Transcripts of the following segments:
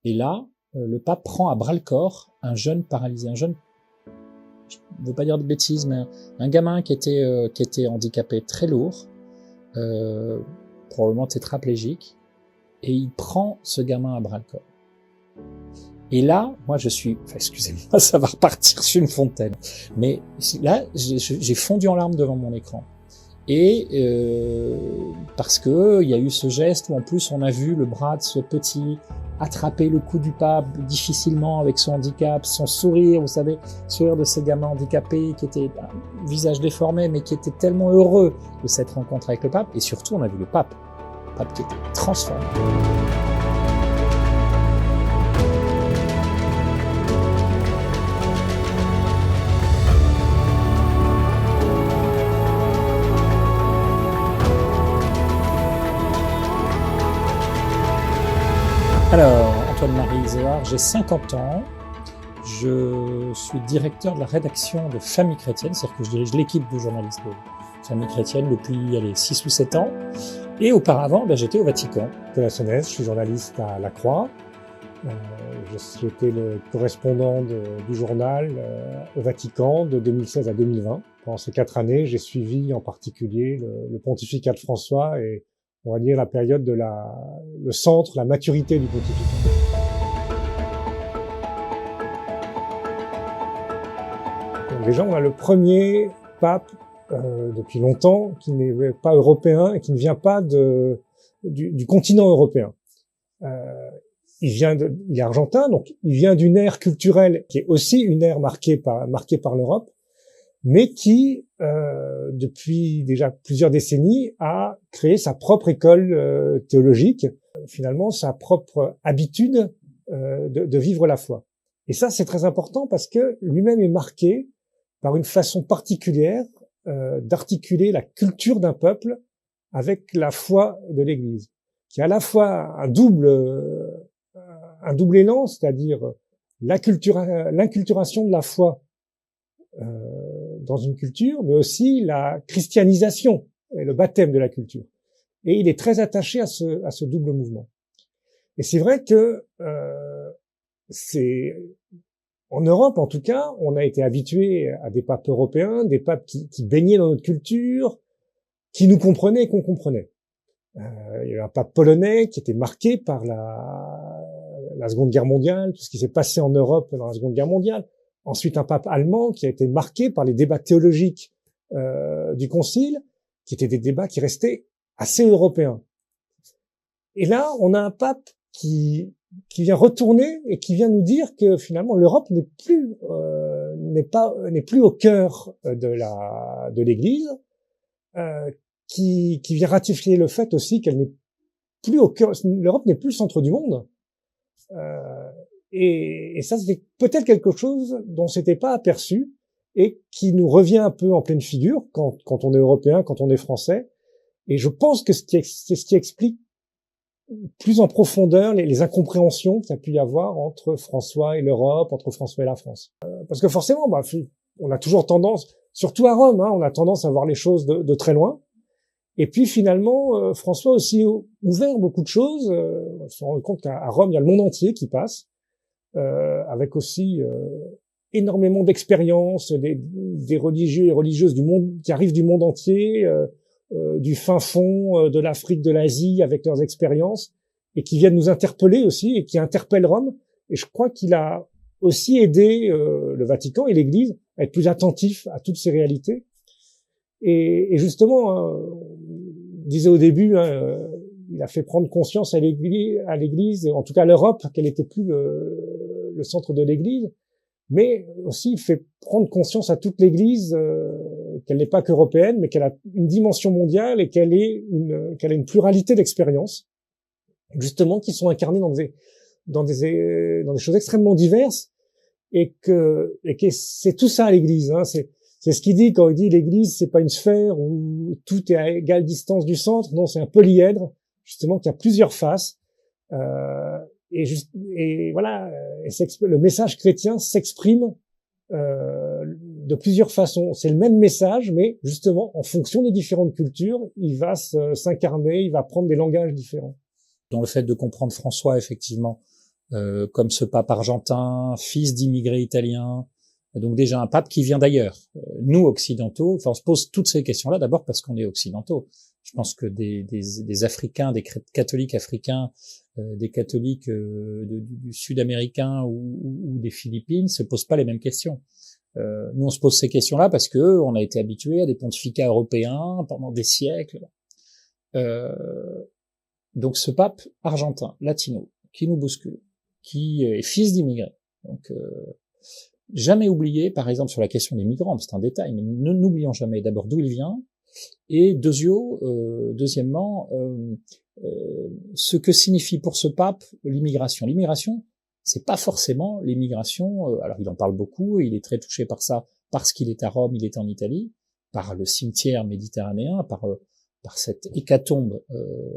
Et là, le pape prend à bras-le-corps un jeune paralysé, je ne veux pas dire de bêtises, mais un gamin qui était handicapé très lourd, probablement tétraplégique, et il prend ce gamin à bras-le-corps. Et là, moi excusez-moi, ça va repartir sur une fontaine, mais là, j'ai fondu en larmes devant mon écran. Et parce que il y a eu ce geste où en plus on a vu le bras de ce petit attraper le cou du pape difficilement avec son handicap, son sourire, vous savez, sourire de ces gamins handicapés qui étaient visage déformé mais qui étaient tellement heureux de cette rencontre avec le pape. Et surtout on a vu le pape qui était transformé. Alors, Antoine-Marie Iséard, j'ai 50 ans, je suis directeur de la rédaction de Famille Chrétienne, c'est-à-dire que je dirige l'équipe de journalistes de Famille Chrétienne depuis 6 ou 7 ans, et auparavant j'étais au Vatican. Nicolas Sonnès, je suis journaliste à La Croix, j'étais le correspondant du journal au Vatican de 2016 à 2020. Pendant ces 4 années, j'ai suivi en particulier le pontificat de François et on va dire la période de le centre, la maturité du pontificat. Donc déjà, on a le premier pape depuis longtemps qui n'est pas européen et qui ne vient pas du continent européen. Il est argentin, donc il vient d'une ère culturelle qui est aussi une ère marquée par l'Europe, mais qui, depuis déjà plusieurs décennies, a créé sa propre école théologique, finalement sa propre habitude de vivre la foi. Et ça, c'est très important parce que lui-même est marqué par une façon particulière d'articuler la culture d'un peuple avec la foi de l'Église, qui a à la fois un double élan, c'est-à-dire l'inculturation de la foi dans une culture, mais aussi la christianisation et le baptême de la culture. Et il est très attaché à ce double mouvement. Et c'est vrai que en Europe, en tout cas, on a été habitué à des papes européens, des papes qui baignaient dans notre culture, qui nous comprenaient et qu'on comprenait. Il y a eu un pape polonais qui était marqué par la Seconde Guerre mondiale, tout ce qui s'est passé en Europe dans la Seconde Guerre mondiale. Ensuite, un pape allemand qui a été marqué par les débats théologiques du Concile, qui étaient des débats qui restaient assez européens. Et là, on a un pape qui vient retourner et qui vient nous dire que finalement l'Europe n'est plus au cœur de l'Église, qui vient ratifier le fait aussi qu'elle n'est plus au cœur. L'Europe n'est plus le centre du monde. Et ça, c'est peut-être quelque chose dont on s'était pas aperçu et qui nous revient un peu en pleine figure quand on est européen, quand on est français. Et je pense que c'est ce qui explique plus en profondeur les incompréhensions qu'il y a pu y avoir entre François et l'Europe, entre François et la France. Parce que forcément, on a toujours tendance, surtout à Rome, on a tendance à voir les choses de très loin. Et puis finalement, François a aussi ouvert beaucoup de choses. On se rend compte qu'à Rome, il y a le monde entier qui passe, avec aussi énormément d'expériences, des religieux et religieuses du monde qui arrivent du monde entier, du fin fond de l'Afrique, de l'Asie, avec leurs expériences, et qui viennent nous interpeller aussi, et qui interpellent Rome. Et je crois qu'il a aussi aidé le Vatican et l'Église à être plus attentifs à toutes ces réalités. Et justement, je disais au début, il a fait prendre conscience à l'Église, et en tout cas à l'Europe, qu'elle n'était plus le centre de l'Église, mais aussi il fait prendre conscience à toute l'Église qu'elle n'est pas qu'européenne, mais qu'elle a une dimension mondiale et qu'elle a une pluralité d'expériences, justement, qui sont incarnées dans des choses extrêmement diverses, et que c'est tout ça l'Église. C'est ce qu'il dit quand il dit l'Église, c'est pas une sphère où tout est à égale distance du centre. Non, c'est un polyèdre, justement, qui a plusieurs faces. Et voilà, le message chrétien s'exprime de plusieurs façons. C'est le même message, mais justement, en fonction des différentes cultures, il va s'incarner, il va prendre des langages différents. Dans le fait de comprendre François, effectivement, comme ce pape argentin, fils d'immigrés italiens, donc déjà un pape qui vient d'ailleurs. Nous, occidentaux, enfin on se pose toutes ces questions-là d'abord parce qu'on est occidentaux. Je pense que des Africains, des catholiques africains, des catholiques du Sud-américain ou des Philippines se posent pas les mêmes questions. Nous, on se pose ces questions-là parce que on a été habitués à des pontificats européens pendant des siècles. Donc ce pape argentin, latino, qui nous bouscule, qui est fils d'immigrés. Donc jamais oublier, par exemple, sur la question des migrants, c'est un détail, mais n'oublions jamais d'abord d'où il vient, et deuxièmement, ce que signifie pour ce pape l'immigration. L'immigration, c'est pas forcément l'immigration, alors il en parle beaucoup, il est très touché par ça, parce qu'il est à Rome, il est en Italie, par le cimetière méditerranéen, par cette hécatombe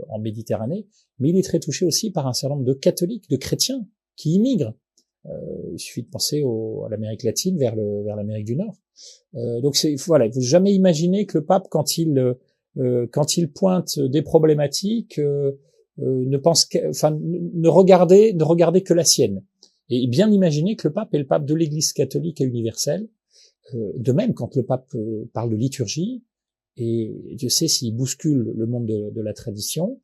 en Méditerranée, mais il est très touché aussi par un certain nombre de catholiques, de chrétiens, qui immigrent. Il suffit de penser à l'Amérique latine vers l'Amérique du Nord. Donc voilà, il faut jamais imaginer que le pape, quand il pointe des problématiques, ne regardez que la sienne. Et bien imaginer que le pape est le pape de l'Église catholique et universelle. De même, quand le pape parle de liturgie, et Dieu sait s'il bouscule le monde de la tradition,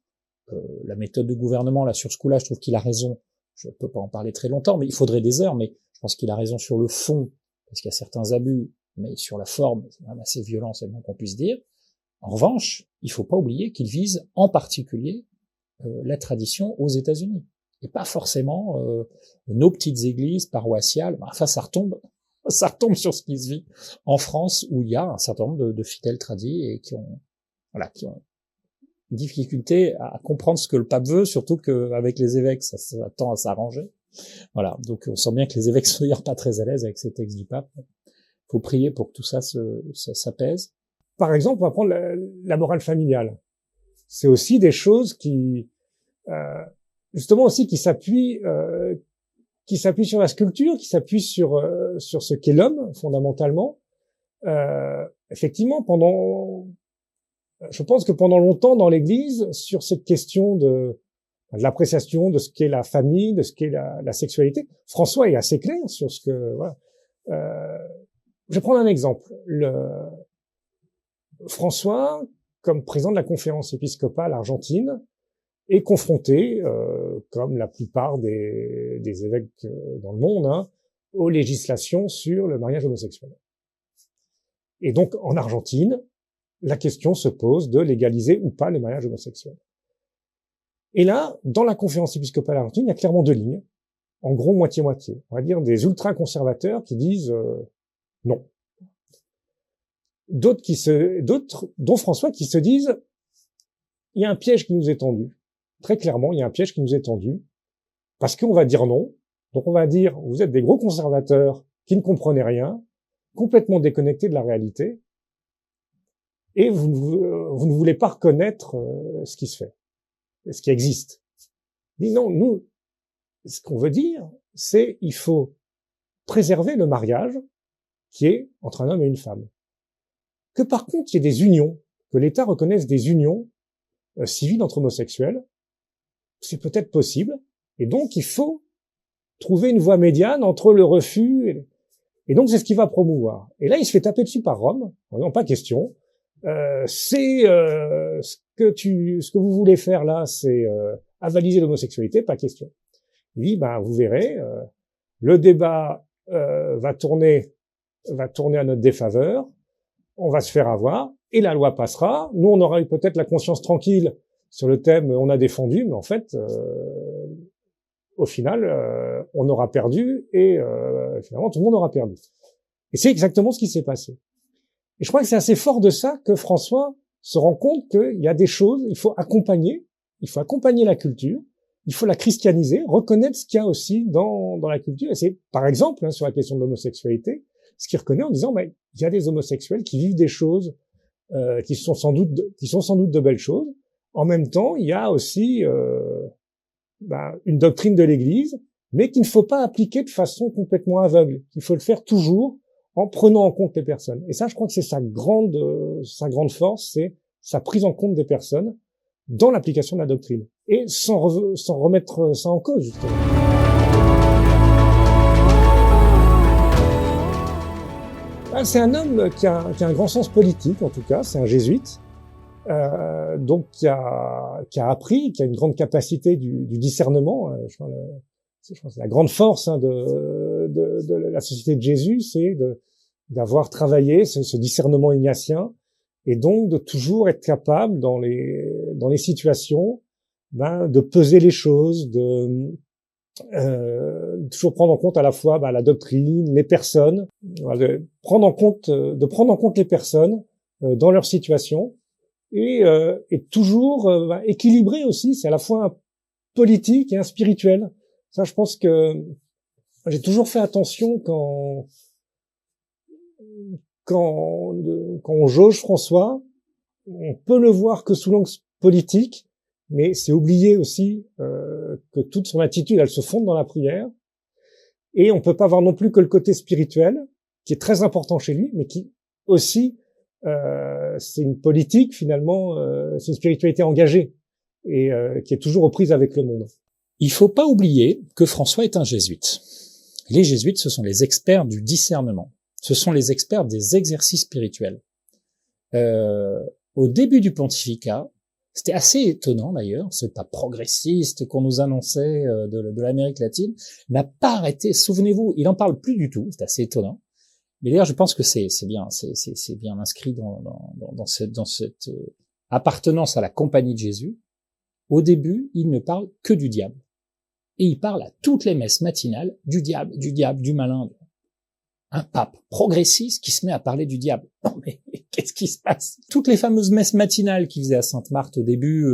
la méthode de gouvernement, là, sur ce coup-là, je trouve qu'il a raison. Je peux pas en parler très longtemps, mais il faudrait des heures, mais je pense qu'il a raison sur le fond, parce qu'il y a certains abus, mais sur la forme, c'est même assez violent, c'est le moins qu'on puisse dire. En revanche, il faut pas oublier qu'il vise en particulier la tradition aux États-Unis, et pas forcément nos petites églises paroissiales. Enfin, ça retombe sur ce qui se vit en France, où il y a un certain nombre de fidèles tradis et qui ont difficulté à comprendre ce que le pape veut, surtout qu'avec les évêques, ça tend à s'arranger. Voilà, donc on sent bien que les évêques sont d'ailleurs pas très à l'aise avec ces textes du pape. Faut prier pour que tout ça s'apaise. Par exemple, on va prendre la morale familiale. C'est aussi des choses qui, justement aussi, qui s'appuient sur la sculpture, qui s'appuient sur ce qu'est l'homme fondamentalement. Effectivement, je pense que pendant longtemps dans l'Église, sur cette question de l'appréciation de ce qu'est la famille, de ce qu'est la sexualité, François est assez clair sur ce que voilà. Je vais prendre un exemple. François, comme président de la conférence épiscopale argentine, est confronté, comme la plupart des évêques dans le monde, aux législations sur le mariage homosexuel. Et donc, en Argentine, la question se pose de légaliser ou pas le mariage homosexuel. Et là, dans la conférence épiscopale argentine, il y a clairement deux lignes, en gros moitié-moitié. On va dire des ultra-conservateurs qui disent non. D'autres, dont François, qui se disent il y a un piège qui nous est tendu. Très clairement, il y a un piège qui nous est tendu, parce qu'on va dire non. Donc on va dire, vous êtes des gros conservateurs qui ne comprenez rien, complètement déconnectés de la réalité, et vous ne voulez pas reconnaître ce qui se fait, ce qui existe. Il dit non, nous, ce qu'on veut dire, c'est il faut préserver le mariage qui est entre un homme et une femme. Que par contre, il y ait des unions, que l'État reconnaisse des unions civiles entre homosexuels, c'est peut-être possible, et donc il faut trouver une voie médiane entre le refus et donc c'est ce qu'il va promouvoir. Et là, il se fait taper dessus par Rome, non, pas question. Ce que vous voulez faire là, c'est avaliser l'homosexualité, pas question. Il dit, vous verrez, le débat va tourner à notre défaveur, on va se faire avoir, et la loi passera. Nous, on aura eu peut-être la conscience tranquille sur le thème on a défendu, mais en fait, au final, on aura perdu, et finalement, tout le monde aura perdu. Et c'est exactement ce qui s'est passé. Et je crois que c'est assez fort de ça que François se rend compte qu'il y a des choses, il faut accompagner la culture, il faut la christianiser, reconnaître ce qu'il y a aussi dans la culture. Et c'est, par exemple, sur la question de l'homosexualité, ce qu'il reconnaît en disant, il y a des homosexuels qui vivent des choses qui sont sans doute de belles choses. En même temps, il y a aussi une doctrine de l'Église, mais qu'il ne faut pas appliquer de façon complètement aveugle. Il faut le faire toujours en prenant en compte les personnes. Et ça, je crois que c'est sa grande force, c'est sa prise en compte des personnes dans l'application de la doctrine. Et sans remettre ça en cause, justement. C'est un homme qui a un grand sens politique, en tout cas. C'est un jésuite, donc qui a appris, qui a une grande capacité du discernement. Je crois que c'est la grande force de la société de Jésus, c'est d'avoir travaillé ce discernement ignatien, et donc de toujours être capable dans les situations, de peser les choses, de toujours prendre en compte à la fois la doctrine, les personnes, de prendre en compte les personnes dans leur situation, et toujours équilibrer aussi. C'est à la fois un politique et un spirituel. Ça, je pense que j'ai toujours fait attention quand on jauge François. On peut le voir que sous l'angle politique, mais c'est oublier aussi que toute son attitude, elle se fonde dans la prière. Et on peut pas voir non plus que le côté spirituel, qui est très important chez lui, mais qui aussi, c'est une politique finalement, c'est une spiritualité engagée et qui est toujours aux prises avec le monde. Il faut pas oublier que François est un jésuite. Les jésuites, ce sont les experts du discernement. Ce sont les experts des exercices spirituels. Au début du pontificat, c'était assez étonnant d'ailleurs, ce pape progressiste qu'on nous annonçait de l'Amérique latine n'a pas arrêté. Souvenez-vous, il en parle plus du tout. C'est assez étonnant. Mais d'ailleurs, je pense que c'est bien inscrit dans cette appartenance à la compagnie de Jésus. Au début, il ne parle que du diable. Et il parle à toutes les messes matinales du diable, du malin. Un pape progressiste qui se met à parler du diable. Non mais qu'est-ce qui se passe? Toutes les fameuses messes matinales qu'il faisait à Sainte-Marthe au début,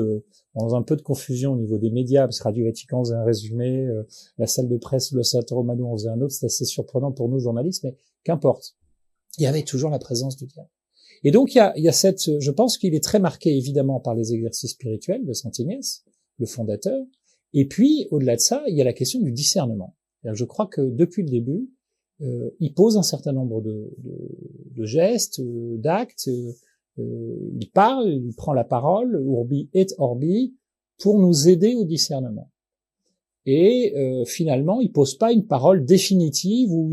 dans un peu de confusion au niveau des médias, parce que Radio Vatican faisait un résumé, la salle de presse, le Saint Romano en faisait un autre, c'est assez surprenant pour nous journalistes, mais qu'importe. Il y avait toujours la présence du diable. Et donc il y a je pense qu'il est très marqué évidemment par les exercices spirituels de Saint Ignace, le fondateur, et puis au-delà de ça, il y a la question du discernement. Je crois que depuis le début, il pose un certain nombre de gestes, d'actes, il parle, il prend la parole, urbi et orbi, pour nous aider au discernement. Et finalement, il pose pas une parole définitive ou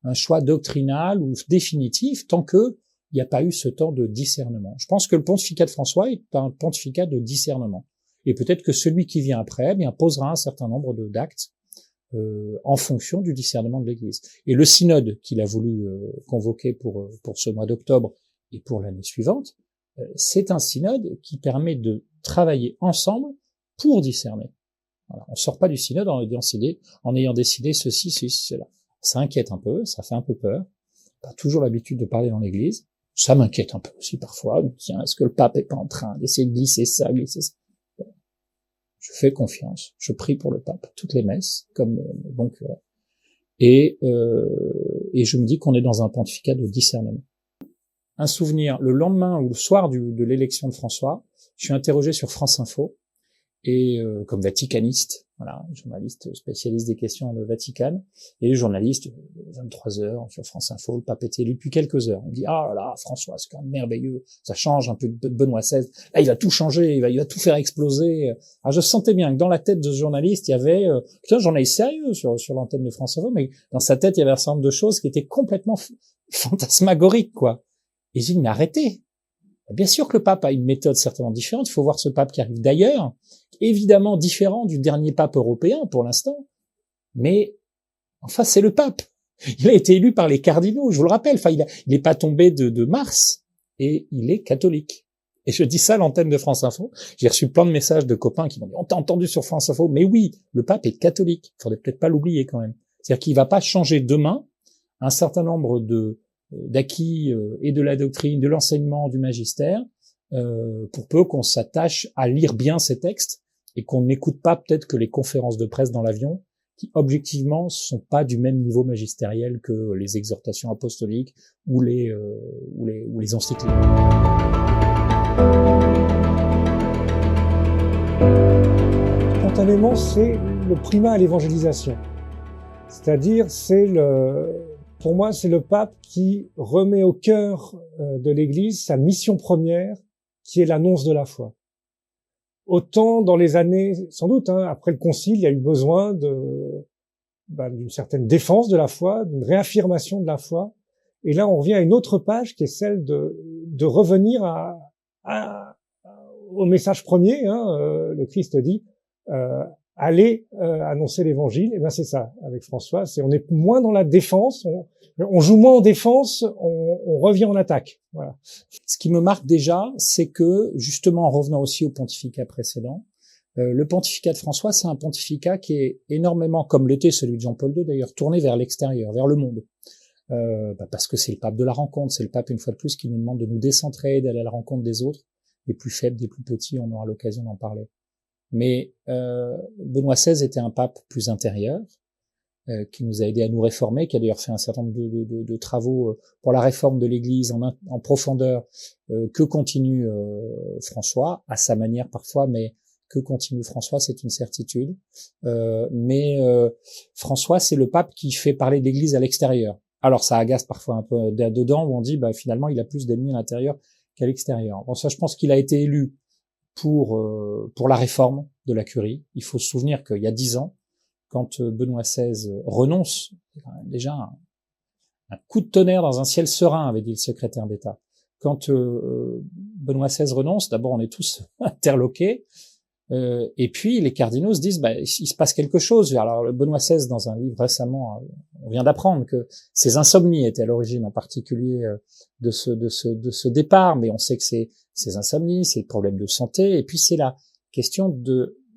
un choix doctrinal ou définitif tant que il n'y a pas eu ce temps de discernement. Je pense que le pontificat de François est un pontificat de discernement. Et peut-être que celui qui vient après, posera un certain nombre d'actes en fonction du discernement de l'Église. Et le synode qu'il a voulu convoquer pour ce mois d'octobre et pour l'année suivante, c'est un synode qui permet de travailler ensemble pour discerner. Voilà. On sort pas du synode en ayant décidé ceci, cela. Ça inquiète un peu, ça fait un peu peur. Pas toujours l'habitude de parler dans l'Église. Ça m'inquiète un peu aussi parfois. Tiens, est-ce que le pape est pas en train d'essayer de glisser ça? Bon. Je fais confiance. Je prie pour le pape toutes les messes, comme bon curé. Et je me dis qu'on est dans un pontificat de discernement. Un souvenir, le lendemain ou le soir de l'élection de François, je suis interrogé sur France Info, et comme vaticaniste, voilà, journaliste spécialiste des questions de Vatican, et les journalistes, 23h sur France Info, le pape est élu depuis quelques heures. On dit, ah là, François, c'est quand même merveilleux, ça change un peu de Benoît XVI, là il va tout changer, il va tout faire exploser. Alors je sentais bien que dans la tête de ce journaliste, il y avait, putain, journaliste sérieux sur l'antenne de France Info, mais dans sa tête, il y avait un certain nombre de choses qui étaient complètement fantasmagoriques, quoi. Et j'ai dit, mais arrêtez. Bien sûr que le pape a une méthode certainement différente. Il faut voir ce pape qui arrive d'ailleurs, évidemment différent du dernier pape européen pour l'instant. Mais enfin, c'est le pape. Il a été élu par les cardinaux, je vous le rappelle. Enfin, il n'est pas tombé de Mars et il est catholique. Et je dis ça à l'antenne de France Info. J'ai reçu plein de messages de copains qui m'ont dit « On t'a entendu sur France Info ». Mais oui, le pape est catholique. Il faudrait peut-être pas l'oublier quand même. C'est-à-dire qu'il va pas changer demain un certain nombre d'acquis et de la doctrine, de l'enseignement, du magistère, pour peu qu'on s'attache à lire bien ces textes et qu'on n'écoute pas peut-être que les conférences de presse dans l'avion, qui objectivement sont pas du même niveau magistériel que les exhortations apostoliques ou les encycliques. Spontanément, c'est le primat à l'évangélisation. C'est-à-dire, pour moi, c'est le pape qui remet au cœur de l'Église sa mission première, qui est l'annonce de la foi. Autant dans les années, sans doute, après le Concile, il y a eu besoin d'une certaine défense de la foi, d'une réaffirmation de la foi, Et là, on revient à une autre page qui est celle de revenir au message premier. Le Christ dit allez annoncer l'évangile. Et ben c'est ça avec François. On est moins dans la défense, on joue moins en défense, on revient en attaque. Voilà. Ce qui me marque déjà, c'est que justement en revenant aussi au pontificat précédent, le pontificat de François, c'est un pontificat qui est énormément, comme l'était celui de Jean-Paul II d'ailleurs, tourné vers l'extérieur, vers le monde. Parce que c'est le pape de la rencontre, c'est le pape une fois de plus qui nous demande de nous décentrer, d'aller à la rencontre des autres, des plus faibles, des plus petits, on aura l'occasion d'en parler. Mais Benoît XVI était un pape plus intérieur, qui nous a aidé à nous réformer, qui a d'ailleurs fait un certain nombre de travaux pour la réforme de l'Église en profondeur, que continue François, à sa manière parfois, mais que continue François, c'est une certitude. Mais François, c'est le pape qui fait parler de l'Église à l'extérieur. Alors ça agace parfois un peu dedans, où on dit finalement il a plus d'ennemis à l'intérieur qu'à l'extérieur. Bon, ça, je pense qu'il a été élu pour la réforme de la curie. Il faut se souvenir qu'il y a 10 ans, quand Benoît XVI renonce, c'est quand même déjà un coup de tonnerre dans un ciel serein, avait dit le secrétaire d'État. Quand Benoît XVI renonce, d'abord on est tous interloqués, et puis les cardinaux se disent il se passe quelque chose. Alors Benoît XVI, dans un livre récemment, on vient d'apprendre que ses insomnies étaient à l'origine en particulier de ce départ, mais on sait que c'est ces insomnies, ces problèmes de santé, et puis c'est la question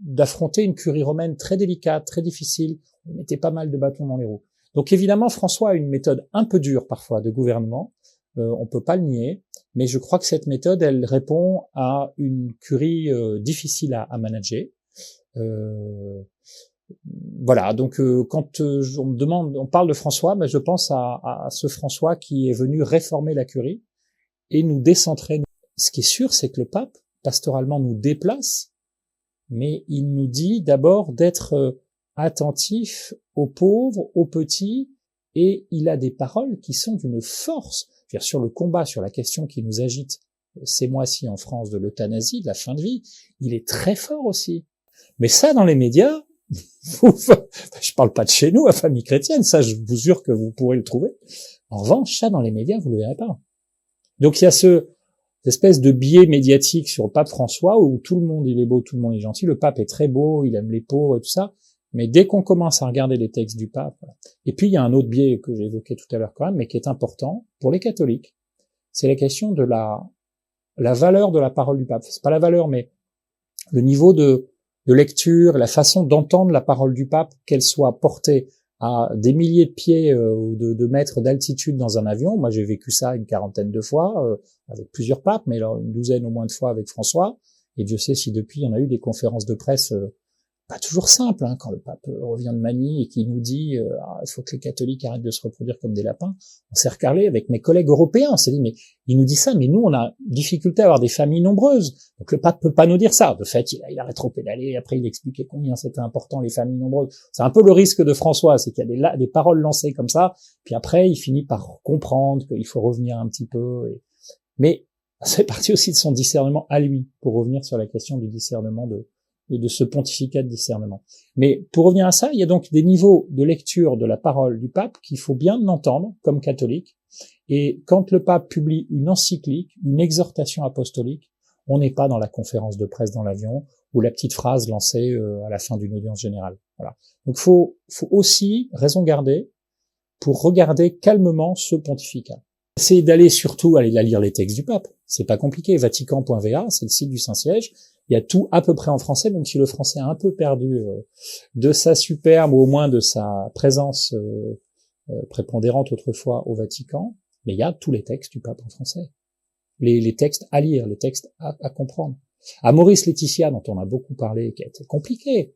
d'affronter une curie romaine très délicate, très difficile. On mettait pas mal de bâtons dans les roues. Donc évidemment, François a une méthode un peu dure parfois de gouvernement, on peut pas le nier, mais je crois que cette méthode, elle répond à une curie difficile à manager. Voilà, donc quand on me demande, on parle de François, je pense à ce François qui est venu réformer la curie et nous décentrer. Ce qui est sûr, c'est que le pape, pastoralement, nous déplace, mais il nous dit d'abord d'être attentif aux pauvres, aux petits, et il a des paroles qui sont d'une force. Sur le combat, sur la question qui nous agite ces mois-ci en France de l'euthanasie, de la fin de vie, il est très fort aussi. Mais ça, dans les médias, je parle pas de chez nous, à Famille Chrétienne, ça, je vous jure que vous pourrez le trouver. En revanche, ça, dans les médias, vous le verrez pas. Donc, il y a cette espèce de biais médiatique sur le pape François où tout le monde, il est beau, tout le monde est gentil. Le pape est très beau, il aime les pauvres et tout ça. Mais dès qu'on commence à regarder les textes du pape, et puis il y a un autre biais que j'ai évoqué tout à l'heure quand même, mais qui est important pour les catholiques, c'est la question de la valeur de la parole du pape. C'est pas la valeur, mais le niveau de lecture, la façon d'entendre la parole du pape, qu'elle soit portée à des milliers de pieds ou de mètres d'altitude dans un avion. Moi, j'ai vécu ça une quarantaine de fois avec plusieurs papes, mais alors une douzaine au moins de fois avec François. Et Dieu sait si depuis, il y en a eu des conférences de presse pas toujours simple, quand le pape revient de Manille et qu'il nous dit il faut que les catholiques arrêtent de se reproduire comme des lapins. On s'est recalé avec mes collègues européens, on s'est dit mais il nous dit ça, mais nous on a difficulté à avoir des familles nombreuses, donc le pape peut pas nous dire ça. De fait, il a rétropédalé, après il expliquait combien c'était important les familles nombreuses. C'est un peu le risque de François, c'est qu'il y a des paroles lancées comme ça, puis après il finit par comprendre qu'il faut revenir un petit peu. Mais c'est parti aussi de son discernement à lui, pour revenir sur la question du discernement de ce pontificat de discernement. Mais pour revenir à ça, il y a donc des niveaux de lecture de la parole du pape qu'il faut bien entendre comme catholique. Et quand le pape publie une encyclique, une exhortation apostolique, on n'est pas dans la conférence de presse dans l'avion ou la petite phrase lancée à la fin d'une audience générale. Voilà. Donc faut aussi raison garder pour regarder calmement ce pontificat. C'est d'aller surtout aller lire les textes du pape. C'est pas compliqué. Vatican.va, c'est le site du Saint-Siège. Il y a tout à peu près en français, même si le français a un peu perdu de sa superbe ou au moins de sa présence prépondérante autrefois au Vatican. Mais il y a tous les textes du pape en français. Les textes à lire, les textes à comprendre. Amoris Laetitia, dont on a beaucoup parlé, qui a été compliqué,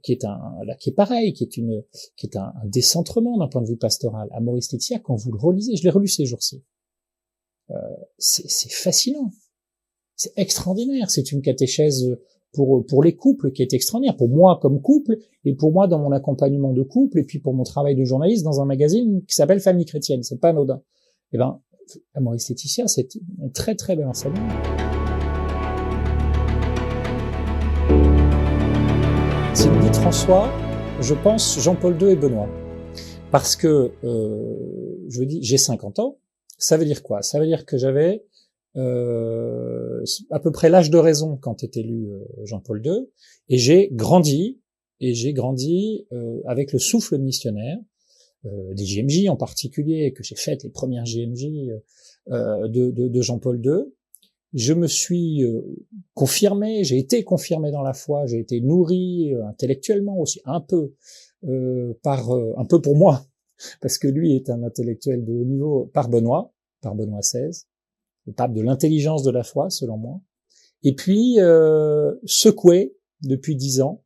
qui est pareil, qui est un décentrement d'un point de vue pastoral. Amoris Laetitia, quand vous le relisez, je l'ai relu ces jours-ci, c'est fascinant. C'est extraordinaire. C'est une catéchèse pour les couples qui est extraordinaire. Pour moi comme couple, et pour moi dans mon accompagnement de couple, et puis pour mon travail de journaliste dans un magazine qui s'appelle Famille Chrétienne. C'est pas anodin. Amoris Laetitia, c'est un très très bel enseignement. Si vous dites François, je pense Jean-Paul II et Benoît. Parce que, je vous dis, j'ai 50 ans. Ça veut dire quoi? Ça veut dire que j'avais à peu près l'âge de raison quand est élu Jean-Paul II, et j'ai grandi avec le souffle missionnaire, des JMJ en particulier, que j'ai fait les premières JMJ de Jean-Paul II. Je me suis confirmé, j'ai été confirmé dans la foi, j'ai été nourri intellectuellement aussi, un peu pour moi, parce que lui est un intellectuel de haut niveau, par Benoît XVI, le pape de l'intelligence de la foi, selon moi. Et puis secoué depuis 10 ans,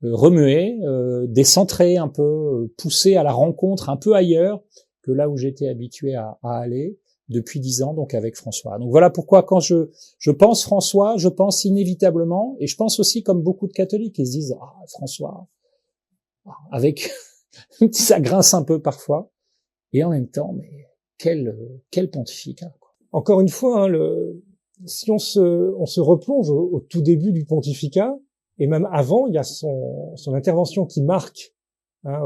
remué, décentré un peu, poussé à la rencontre un peu ailleurs que là où j'étais habitué à aller depuis 10 ans, donc avec François. Donc voilà pourquoi quand je pense François, je pense inévitablement, et je pense aussi comme beaucoup de catholiques, ils se disent « Ah, François », avec ça grince un peu parfois, et en même temps, mais quel pontificat, quoi. Encore une fois, hein, si on se replonge au tout début du pontificat, et même avant, il y a son intervention qui marque, hein,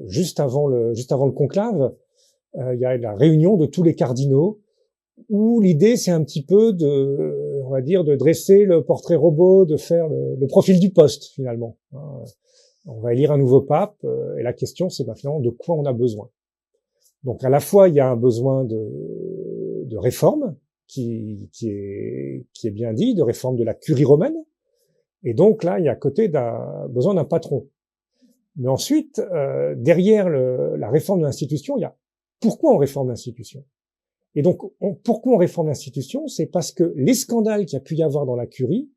juste avant le conclave. Il y a la réunion de tous les cardinaux, où l'idée c'est un petit peu on va dire, de dresser le portrait robot, de faire le profil du poste finalement. On va élire un nouveau pape, et la question c'est finalement de quoi on a besoin. Donc à la fois il y a un besoin de réforme qui est bien dit, de réforme de la curie romaine, et donc là il y a à côté besoin d'un patron. Mais ensuite, derrière la réforme de l'institution, il y a pourquoi on réforme l'institution. Et donc, pourquoi on réforme l'institution? C'est parce que les scandales qu'il y a pu y avoir dans la curie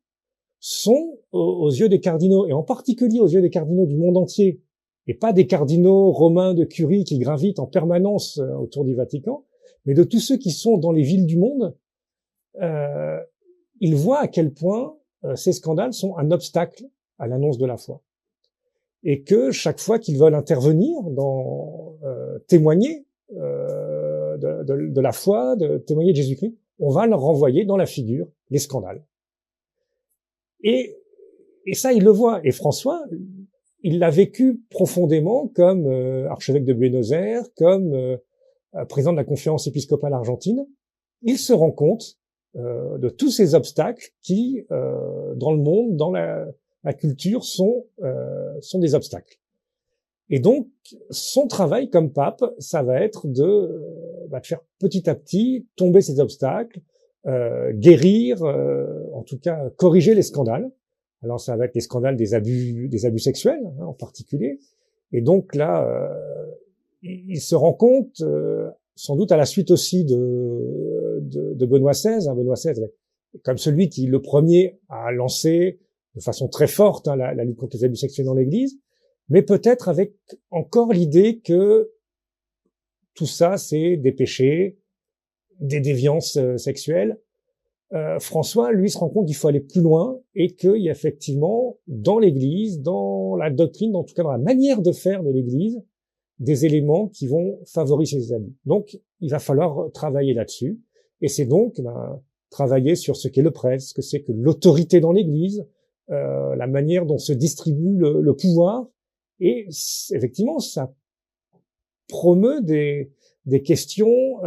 sont, aux yeux des cardinaux, et en particulier aux yeux des cardinaux du monde entier, et pas des cardinaux romains de curie qui gravitent en permanence autour du Vatican, mais de tous ceux qui sont dans les villes du monde, ils voient à quel point ces scandales sont un obstacle à l'annonce de la foi. Et que chaque fois qu'ils veulent intervenir témoigner de la foi, de témoigner de Jésus-Christ, on va leur renvoyer dans la figure les scandales. Et ça, il le voit. Et François, il l'a vécu profondément comme archevêque de Buenos Aires, comme président de la conférence épiscopale argentine. Il se rend compte de tous ces obstacles qui, dans le monde, dans la culture, sont des obstacles. Et donc, son travail comme pape, ça va être de faire petit à petit tomber ces obstacles, guérir, en tout cas corriger les scandales. Alors, ça va être les scandales des abus sexuels, hein, en particulier. Et donc là, il se rend compte, sans doute à la suite aussi de Benoît XVI, hein, Benoît XVI, comme celui qui le premier a lancé de façon très forte la lutte contre les abus sexuels dans l'Église, mais peut-être avec encore l'idée que tout ça, c'est des péchés, des déviances sexuelles. François, lui, se rend compte qu'il faut aller plus loin et qu'il y a effectivement, dans l'Église, dans la doctrine, en tout cas dans la manière de faire de l'Église, des éléments qui vont favoriser ces abus. Donc, il va falloir travailler là-dessus. Et c'est donc travailler sur ce qu'est le prêtre, ce que c'est que l'autorité dans l'Église, la manière dont se distribue le pouvoir. Et effectivement, ça promeut des questions,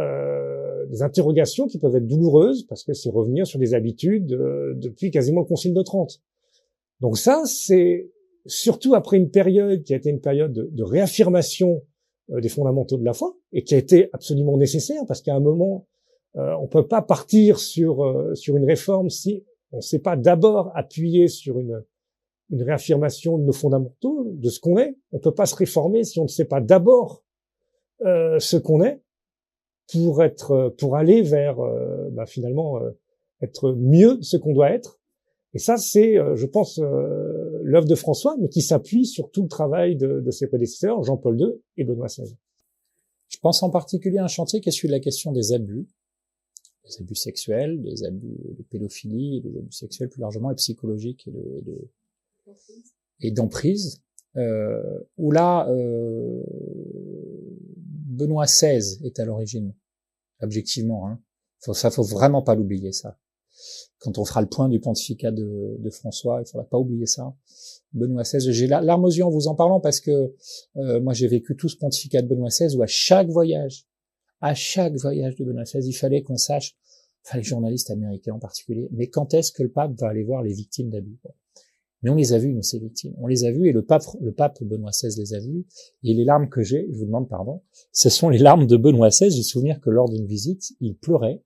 des interrogations qui peuvent être douloureuses, parce que c'est revenir sur des habitudes depuis quasiment le Concile de Trente. Donc ça, c'est surtout après une période qui a été une période de réaffirmation des fondamentaux de la foi, et qui a été absolument nécessaire, parce qu'à un moment, on peut pas partir sur une réforme si on ne s'est pas d'abord appuyé sur une réaffirmation de nos fondamentaux, de ce qu'on est. On peut pas se réformer si on ne sait pas d'abord ce qu'on est, pour aller vers finalement être mieux ce qu'on doit être. Et ça, c'est, je pense, l'œuvre de François, mais qui s'appuie sur tout le travail de ses prédécesseurs, Jean-Paul II et Benoît XVI. Je pense en particulier à un chantier qui est celui de la question des abus sexuels, des abus de pédophilie, des abus sexuels plus largement, et psychologiques et d'emprise, où là, Benoît XVI est à l'origine, objectivement, hein. Faut vraiment pas l'oublier, ça. quand on fera le point du pontificat de François, il faudra pas oublier ça. Benoît XVI, j'ai la larme aux yeux en vous en parlant parce que moi j'ai vécu tout ce pontificat de Benoît XVI où à chaque voyage de Benoît XVI, il fallait qu'on sache, enfin les journalistes américains en particulier, mais quand est-ce que le pape va aller voir les victimes d'abus? Mais on les a vus, nous, ces victimes. On les a vus et le pape Benoît XVI les a vus. Et les larmes que j'ai, je vous demande pardon, ce sont les larmes de Benoît XVI. J'ai souvenir que lors d'une visite, il pleurait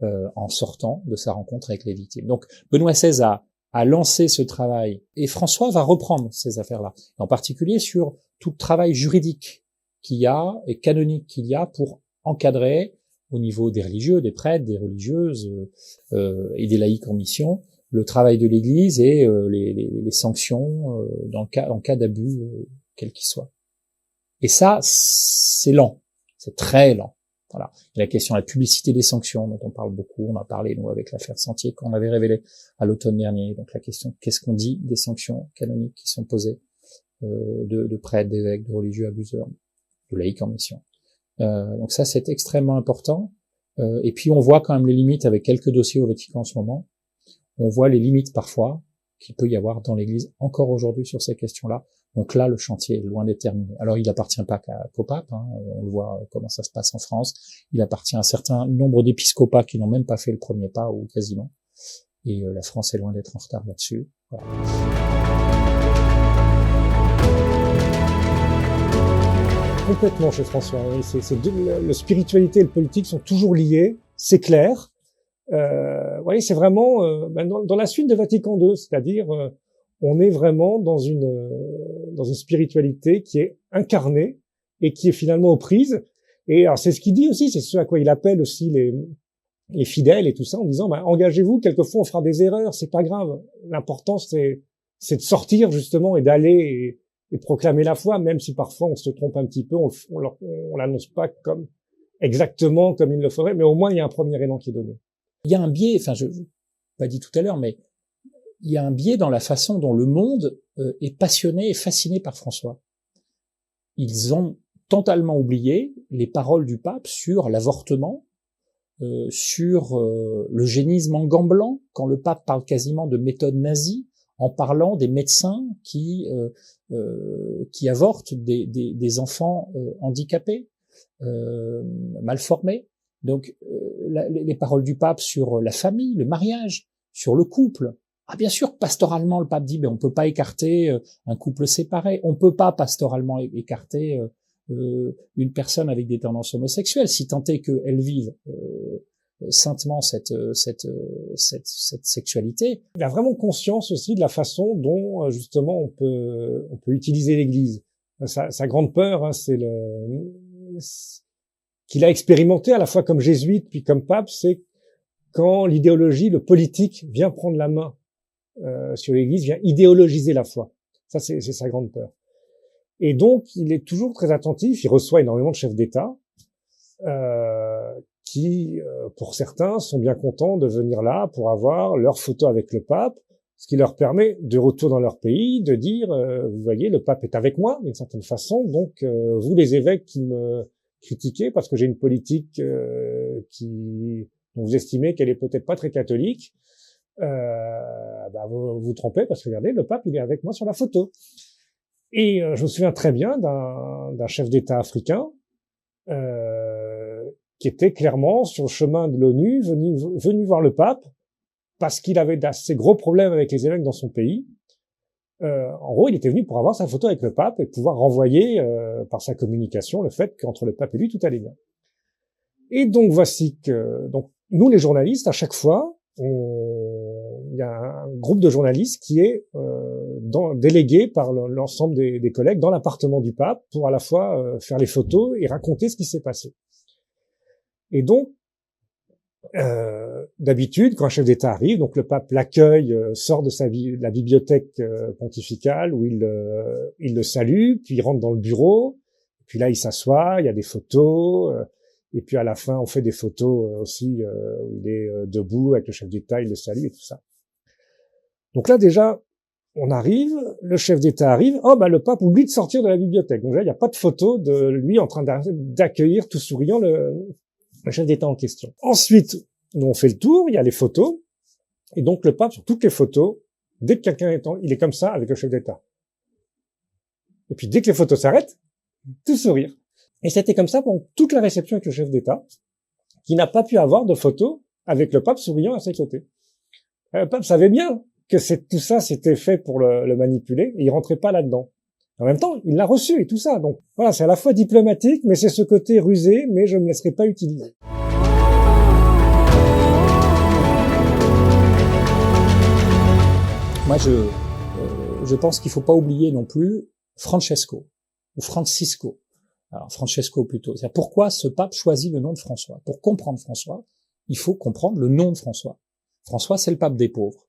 en sortant de sa rencontre avec les victimes. Donc Benoît XVI a lancé ce travail et François va reprendre ces affaires-là, en particulier sur tout le travail juridique qu'il y a et canonique qu'il y a pour encadrer au niveau des religieux, des prêtres, des religieuses et des laïcs en mission le travail de l'Église et les sanctions en cas d'abus quel qu'il soit. Et ça, c'est lent, c'est très lent. Voilà. Et la question de la publicité des sanctions, dont on parle beaucoup, on a parlé nous avec l'affaire Sentier qu'on avait révélé à l'automne dernier. Donc la question, qu'est-ce qu'on dit des sanctions canoniques qui sont posées de prêtres, d'évêques, de religieux abuseurs, de laïcs en mission. Donc ça, c'est extrêmement important. Et puis on voit quand même les limites avec quelques dossiers au Vatican en ce moment. On voit les limites parfois qu'il peut y avoir dans l'Église encore aujourd'hui sur ces questions-là. Donc là, le chantier est loin d'être terminé. Alors, il appartient pas qu'au pape, hein. On le voit comment ça se passe en France. Il appartient à un certain nombre d'épiscopats qui n'ont même pas fait le premier pas, ou quasiment. Et la France est loin d'être en retard là-dessus. Voilà. Complètement chez François. Oui, la spiritualité et le politique sont toujours liés, c'est clair. Vous voyez, c'est vraiment dans la suite de Vatican II, c'est-à-dire on est vraiment dans une spiritualité qui est incarnée et qui est finalement aux prises. Et alors c'est ce qu'il dit aussi, c'est ce à quoi il appelle aussi les fidèles et tout ça, en disant engagez-vous, quelquefois on fera des erreurs, c'est pas grave. L'important c'est de sortir justement et d'aller et proclamer la foi, même si parfois on se trompe un petit peu, on l'annonce pas comme exactement comme il le faudrait, mais au moins il y a un premier élan qui est donné. Il y a un biais, enfin je pas dit tout à l'heure, mais il y a un biais dans la façon dont le monde est passionné et fasciné par François. Ils ont totalement oublié les paroles du pape sur l'avortement, sur l'eugénisme en gants blancs, quand le pape parle quasiment de méthode nazie, en parlant des médecins qui avortent des enfants handicapés, mal formés. Donc les paroles du pape sur la famille, le mariage, sur le couple. Ah bien sûr, pastoralement, le pape dit on peut pas écarter un couple séparé, on peut pas pastoralement écarter une personne avec des tendances homosexuelles, si tant est qu'elle vive saintement cette sexualité. Il a vraiment conscience aussi de la façon dont justement on peut utiliser l'Église. Sa grande peur, hein, c'est qu'il a expérimenté à la fois comme jésuite puis comme pape, c'est quand l'idéologie, le politique vient prendre la main sur l'Église, vient idéologiser la foi. Ça, c'est sa grande peur. Et donc, il est toujours très attentif. Il reçoit énormément de chefs d'État qui, pour certains, sont bien contents de venir là pour avoir leur photo avec le pape, ce qui leur permet, de retour dans leur pays, de dire vous voyez, le pape est avec moi, d'une certaine façon. Donc, vous, les évêques qui me critiquez parce que j'ai une politique dont vous estimez qu'elle est peut-être pas très catholique, vous vous trompez parce que regardez, le pape il est avec moi sur la photo. Et je me souviens très bien d'un chef d'État africain qui était clairement sur le chemin de l'ONU, venu voir le pape parce qu'il avait d'assez gros problèmes avec les évêques dans son pays. En gros, il était venu pour avoir sa photo avec le pape et pouvoir renvoyer par sa communication le fait qu'entre le pape et lui tout allait bien. Et donc voici que nous les journalistes, à chaque fois, il y a un groupe de journalistes qui est délégué par l'ensemble des collègues dans l'appartement du pape pour à la fois faire les photos et raconter ce qui s'est passé. Et donc, d'habitude, quand un chef d'État arrive, donc le pape l'accueille, sort de la bibliothèque pontificale où il le salue, puis il rentre dans le bureau, puis là il s'assoit, il y a des photos, et puis à la fin on fait des photos aussi où il est debout avec le chef d'État, il le salue et tout ça. Donc là déjà, on arrive, le chef d'État arrive, le pape oublie de sortir de la bibliothèque. Donc là, il n'y a pas de photo de lui en train d'accueillir tout souriant le chef d'État en question. Ensuite, nous on fait le tour, il y a les photos, Et donc le pape, sur toutes les photos, dès que quelqu'un il est comme ça avec le chef d'État. Et puis dès que les photos s'arrêtent, tout sourire. Et c'était comme ça pendant toute la réception avec le chef d'État, qui n'a pas pu avoir de photos avec le pape souriant à ses côtés. Le pape savait bien que tout ça c'était fait pour le manipuler, et il rentrait pas là-dedans. En même temps, il l'a reçu et tout ça. Donc voilà, c'est à la fois diplomatique, mais c'est ce côté rusé, mais je me laisserai pas utiliser. Moi, je pense qu'il faut pas oublier non plus Francesco, ou Francisco. Alors, Francesco plutôt. C'est-à-dire, pourquoi ce pape choisit le nom de François? Pour comprendre François, il faut comprendre le nom de François. François, c'est le pape des pauvres.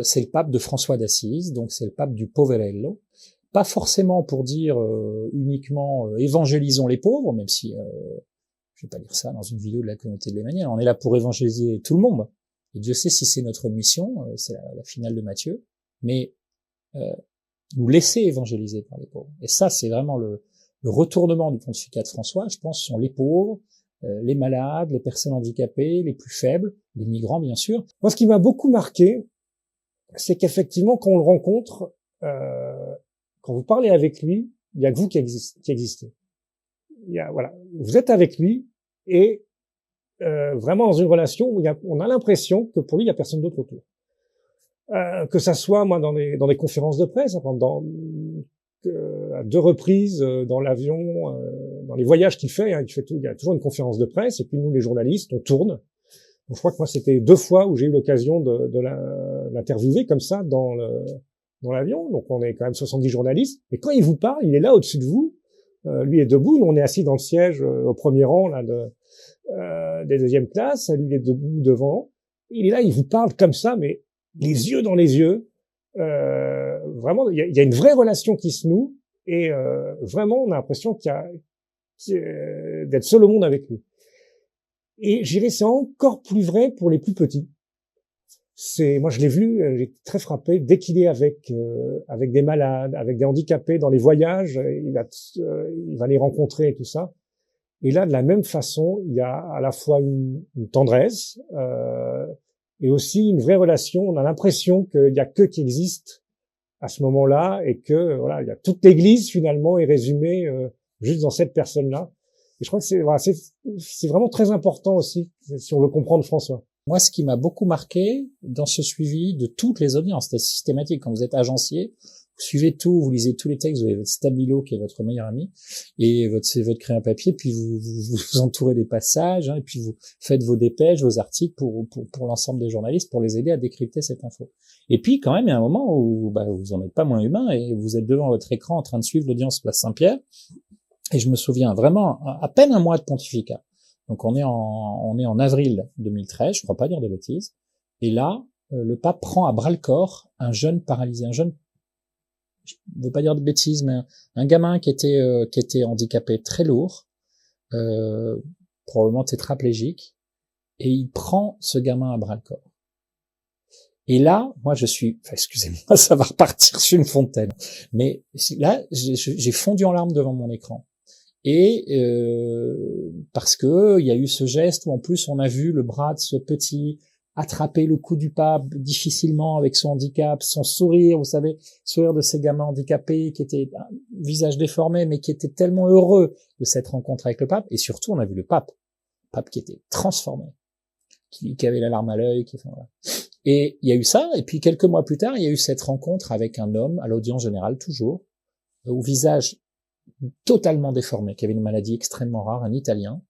C'est le pape de François d'Assise, donc c'est le pape du poverello. Pas forcément pour dire uniquement évangélisons les pauvres, même si je vais pas dire ça dans une vidéo de la communauté de l'Emmanuel. On est là pour évangéliser tout le monde. Et Dieu sait si c'est notre mission, c'est la finale de Matthieu. Mais nous laisser évangéliser par les pauvres. Et ça, c'est vraiment le retournement du pontificat de François, je pense, sont les pauvres, les malades, les personnes handicapées, les plus faibles, les migrants, bien sûr. Moi, ce qui m'a beaucoup marqué, c'est qu'effectivement, quand on le rencontre, quand vous parlez avec lui, il y a que vous qui existez. Voilà, vous êtes avec lui et vraiment dans une relation où on a l'impression que pour lui, il y a personne d'autre autour. Que ça soit moi dans les conférences de presse, à 2 reprises dans l'avion, dans les voyages qu'il fait, il fait tout, il y a toujours une conférence de presse, et puis nous les journalistes, on tourne. Donc, je crois que moi c'était 2 fois où j'ai eu l'occasion de l'interviewer comme ça dans l'avion. Donc on est quand même 70 journalistes, et quand il vous parle, il est là au-dessus de vous, lui est debout, nous on est assis dans le siège au premier rang là des 2e classes, lui il est debout devant, il est là, il vous parle comme ça, mais les yeux dans les yeux. Vraiment, il y a une vraie relation qui se noue, et vraiment, on a l'impression d'être seul au monde avec lui. Et je dirais, c'est encore plus vrai pour les plus petits. Moi, je l'ai vu, j'ai été très frappé. Dès qu'il est avec des malades, avec des handicapés dans les voyages, il va les rencontrer et tout ça. Et là, de la même façon, il y a à la fois une tendresse, et aussi une vraie relation. On a l'impression qu'il y a que qui existe à ce moment-là, et que voilà, il y a toute l'Église finalement est résumée juste dans cette personne-là. Et je crois que c'est vraiment très important aussi si on veut comprendre François. Moi, ce qui m'a beaucoup marqué dans ce suivi de toutes les audiences, c'est systématique. Quand vous êtes agencier, vous suivez tout, vous lisez tous les textes, vous avez votre stabilo qui est votre meilleur ami, et votre crayon à papier, puis vous entourez des passages, et puis vous faites vos dépêches, vos articles pour l'ensemble des journalistes, pour les aider à décrypter cette info. Et puis, quand même, il y a un moment où vous en êtes pas moins humain, et vous êtes devant votre écran en train de suivre l'audience Place Saint-Pierre, et je me souviens vraiment, à peine un mois de pontificat. Donc on est en avril 2013, je crois pas dire de bêtises, et là, le pape prend à bras-le-corps un jeune paralysé, je ne veux pas dire de bêtises, mais un gamin qui était handicapé très lourd, probablement tétraplégique, et il prend ce gamin à bras-le-corps. Et là, moi excusez-moi, ça va repartir sur une fontaine, mais là, j'ai fondu en larmes devant mon écran. Et parce que il y a eu ce geste où en plus on a vu le bras de ce petit attraper le cou du pape difficilement avec son handicap, son sourire, vous savez, sourire de ces gamins handicapés qui étaient un visage déformé mais qui étaient tellement heureux de cette rencontre avec le pape. Et surtout on a vu le pape qui était transformé, qui avait la larme à l'œil, voilà. Et il y a eu ça, et puis quelques mois plus tard il y a eu cette rencontre avec un homme à l'audience générale toujours, au visage totalement déformé, qui avait une maladie extrêmement rare, un Italien,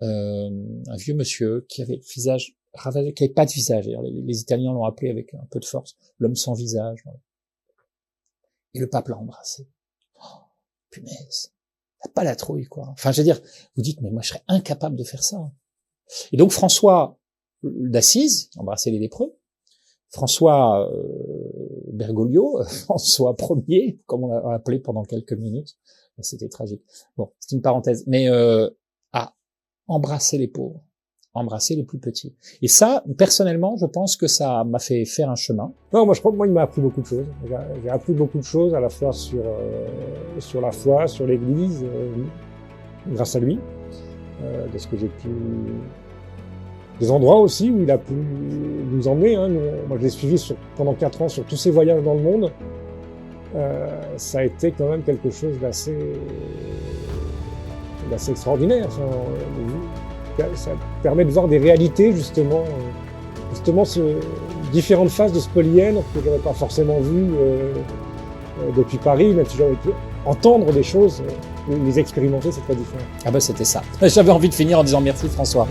un vieux monsieur qui avait le visage ravagé, qui avait pas de visage. Les Italiens l'ont appelé avec un peu de force l'homme sans visage. Voilà. Et le pape l'a embrassé. Oh, punaise, t'as pas la trouille, quoi. Enfin, je veux dire, vous dites, mais moi je serais incapable de faire ça. Et donc François d'Assise, embrassait les lépreux. François Bergoglio, François Ier, comme on l'a appelé pendant quelques minutes. C'était tragique. Bon, c'est une parenthèse. Mais embrasser les pauvres, embrasser les plus petits. Et ça, personnellement, je pense que ça m'a fait faire un chemin. Non, moi je crois que il m'a appris beaucoup de choses. J'ai appris beaucoup de choses à la fois sur la foi, sur l'Église, grâce à lui, de ce que j'ai des endroits aussi où il a pu nous emmener. Hein. Moi, je l'ai suivi pendant 4 ans sur tous ses voyages dans le monde. Ça a été quand même quelque chose d'assez extraordinaire. Enfin, ça permet de voir des réalités, justement différentes faces de ce polyèdre que j'aurais pas forcément vu depuis Paris, même si j'aurais pu entendre des choses, les expérimenter, c'est très différent. Ah bah c'était ça. J'avais envie de finir en disant merci François.